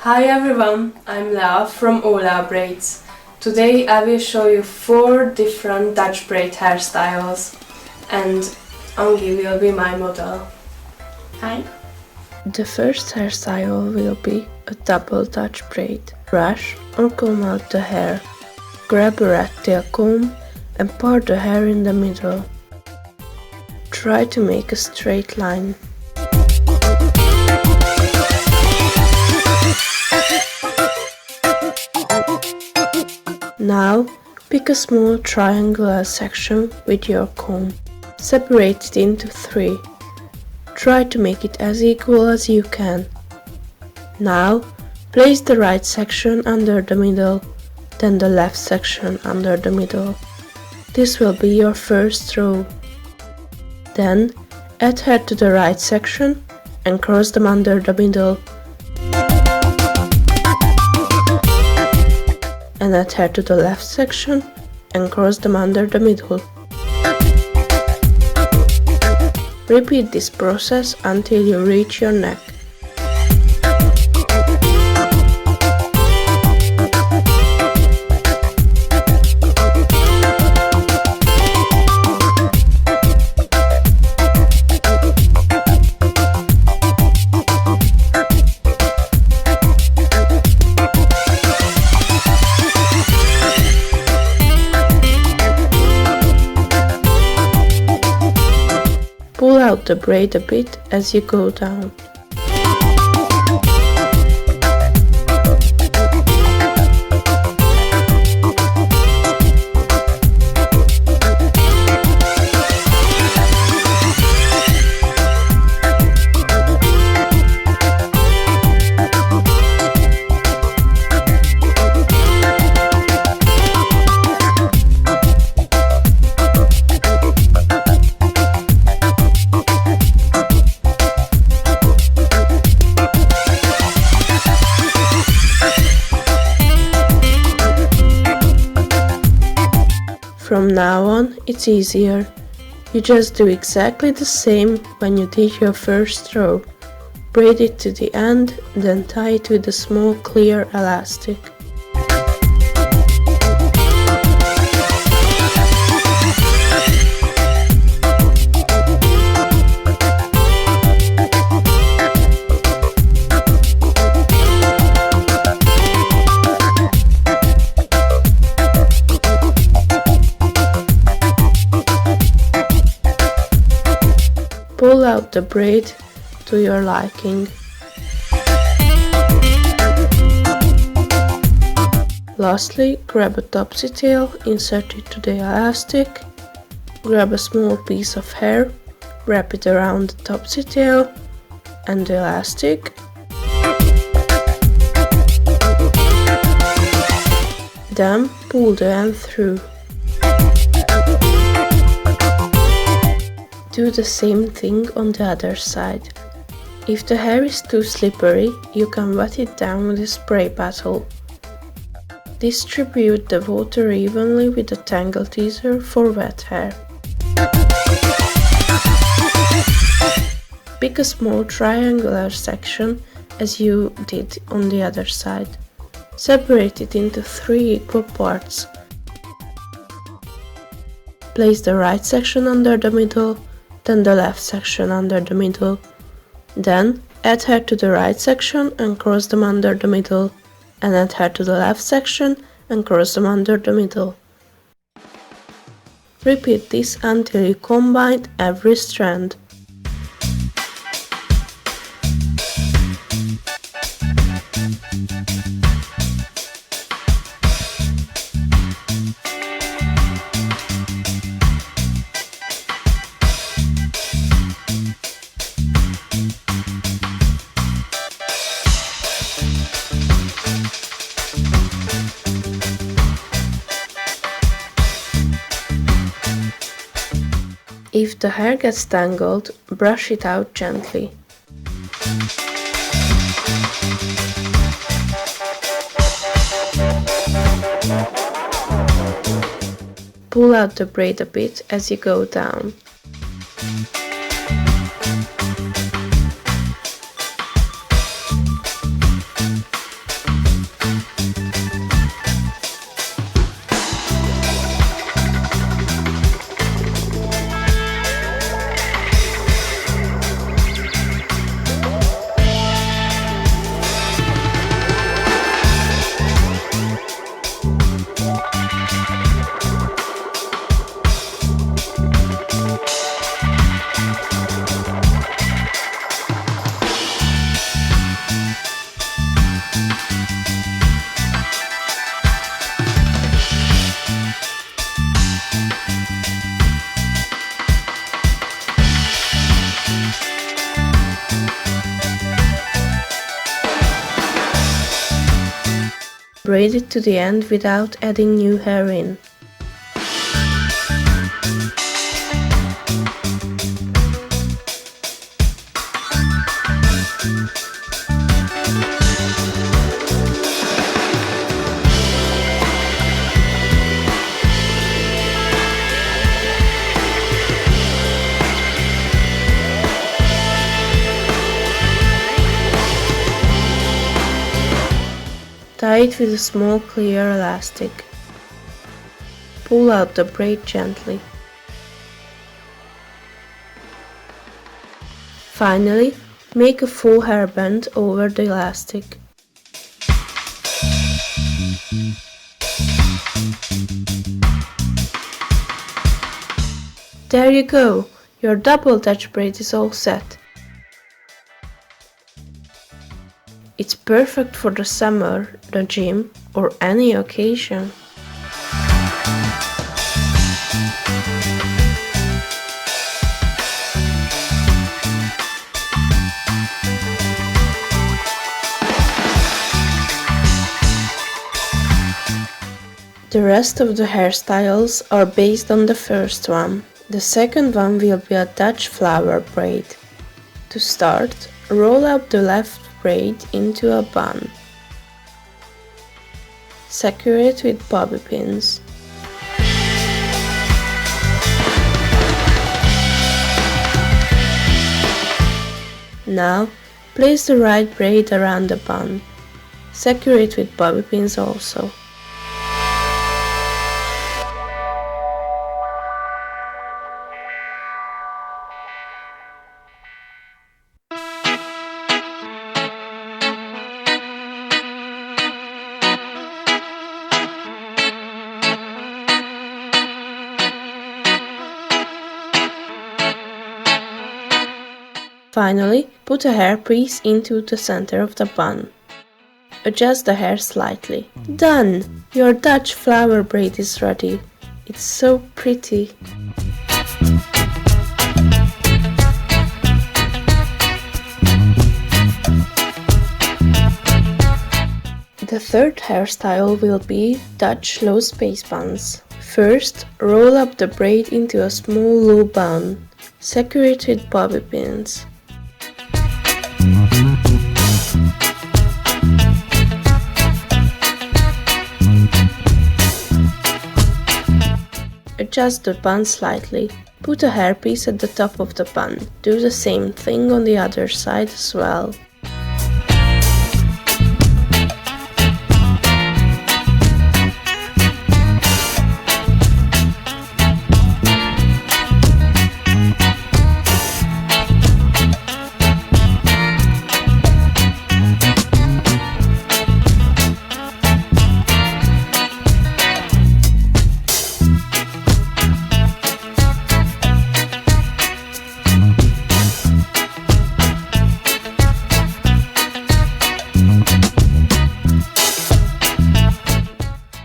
Hi everyone, I'm Lea from OLea Braids. Today I will show you 4 different Dutch braid hairstyles and Angie will be my model. Hi! The first hairstyle will be a double Dutch braid. Brush or comb out the hair. Grab a rat tail comb and part the hair in the middle. Try to make a straight line. Now, pick a small triangular section with your comb. Separate it into 3. Try to make it as equal as you can. Now, place the right section under the middle, then the left section under the middle. This will be your first row. Then, add hair to the right section and cross them under the middle. And add hair to the left section and cross them under the middle. Repeat this process until you reach your neck. Pull out the braid a bit as you go down. From now on, it's easier. You just do exactly the same when you did your first row. Braid it to the end, then tie it with a small clear elastic. Pull out the braid to your liking. Lastly, grab a topsy tail, insert it to the elastic, grab a small piece of hair, wrap it around the topsy tail and the elastic, then pull the end through. Do the same thing on the other side. If the hair is too slippery, you can wet it down with a spray bottle. Distribute the water evenly with a tangle teaser for wet hair. Pick a small triangular section as you did on the other side. Separate it into 3 equal parts. Place the right section under the middle, then the left section under the middle. Then add hair to the right section and cross them under the middle, and add hair to the left section and cross them under the middle. Repeat this until you combine every strand. If the hair gets tangled, brush it out gently. Pull out the braid a bit as you go down. Braid it to the end without adding new hair in. Tie it with a small clear elastic. Pull out the braid gently. Finally, make a full hairband over the elastic. There you go! Your double Dutch braid is all set. It's perfect for the summer, the gym, or any occasion. The rest of the hairstyles are based on the first one. The second one will be a Dutch flower braid. To start, roll up the left braid into a bun. Secure it with bobby pins. Now, place the right braid around the bun. Secure it with bobby pins also. Finally, put a hairpiece into the center of the bun. Adjust the hair slightly. Done! Your Dutch flower braid is ready. It's so pretty. The third hairstyle will be Dutch low space buns. First, roll up the braid into a small low bun. Secure it with bobby pins. Adjust the bun slightly. Put a hairpiece at the top of the bun. Do the same thing on the other side as well.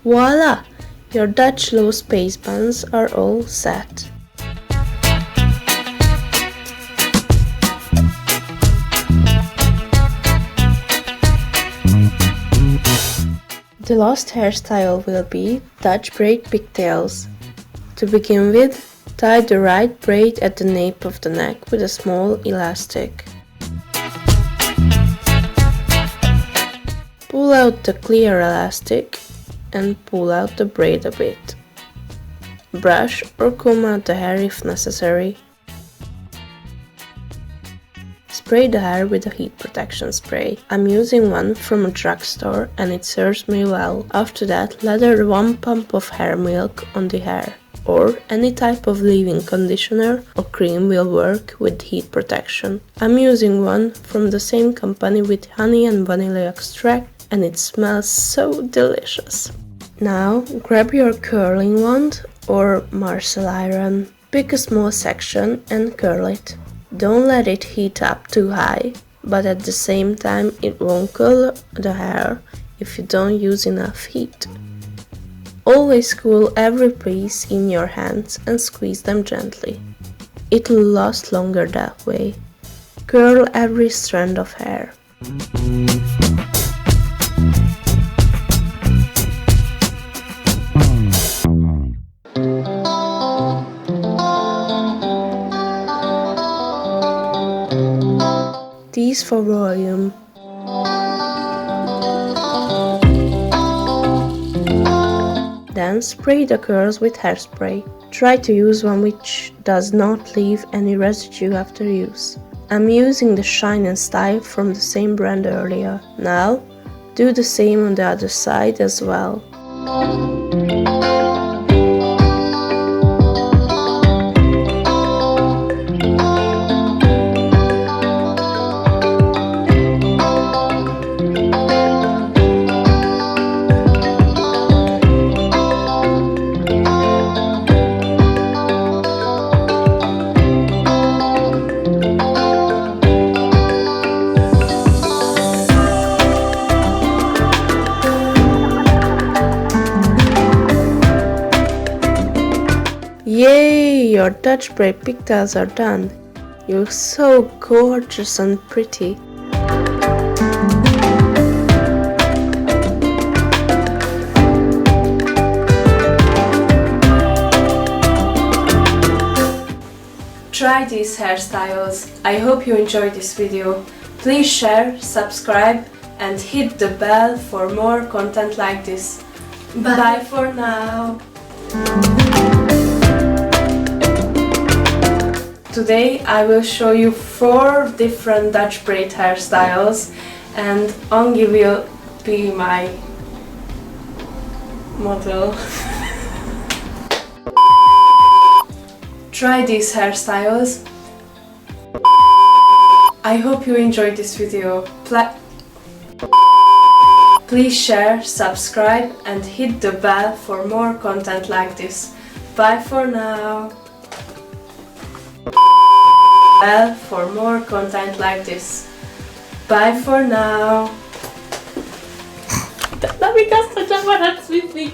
Voila! Your Dutch low space buns are all set. The last hairstyle will be Dutch braid pigtails. To begin with, tie the right braid at the nape of the neck with a small elastic. Pull out the clear elastic and pull out the braid a bit. Brush or comb out the hair if necessary. Spray the hair with a heat protection spray. I'm using one from a drugstore and it serves me well. After that, lather 1 pump of hair milk on the hair. Or any type of leave-in conditioner or cream will work with heat protection. I'm using one from the same company with honey and vanilla extract and it smells so delicious. Now grab your curling wand or Marcel iron. Pick a small section and curl it. Don't let it heat up too high, but at the same time it won't curl the hair if you don't use enough heat. Always cool every piece in your hands and squeeze them gently. It'll last longer that way. Curl every strand of hair. these for volume. Then spray the curls with hairspray. Try to use one which does not leave any residue after use. I'm using the Shine and Style from the same brand earlier. Now, do the same on the other side as well. Yay! Your Dutch braid pigtails are done. You look so gorgeous and pretty. Try these hairstyles. I hope you enjoyed this video. Please share, subscribe and hit the bell for more content like this. Bye for now! Today I will show you 4 different Dutch braid hairstyles and Angi will be my model. Try these hairstyles. I hope you enjoyed this video. Please share, subscribe and hit the bell for more content like this. Bye for now! Bell for more content like this. Bye for now! Dami ka sa with me.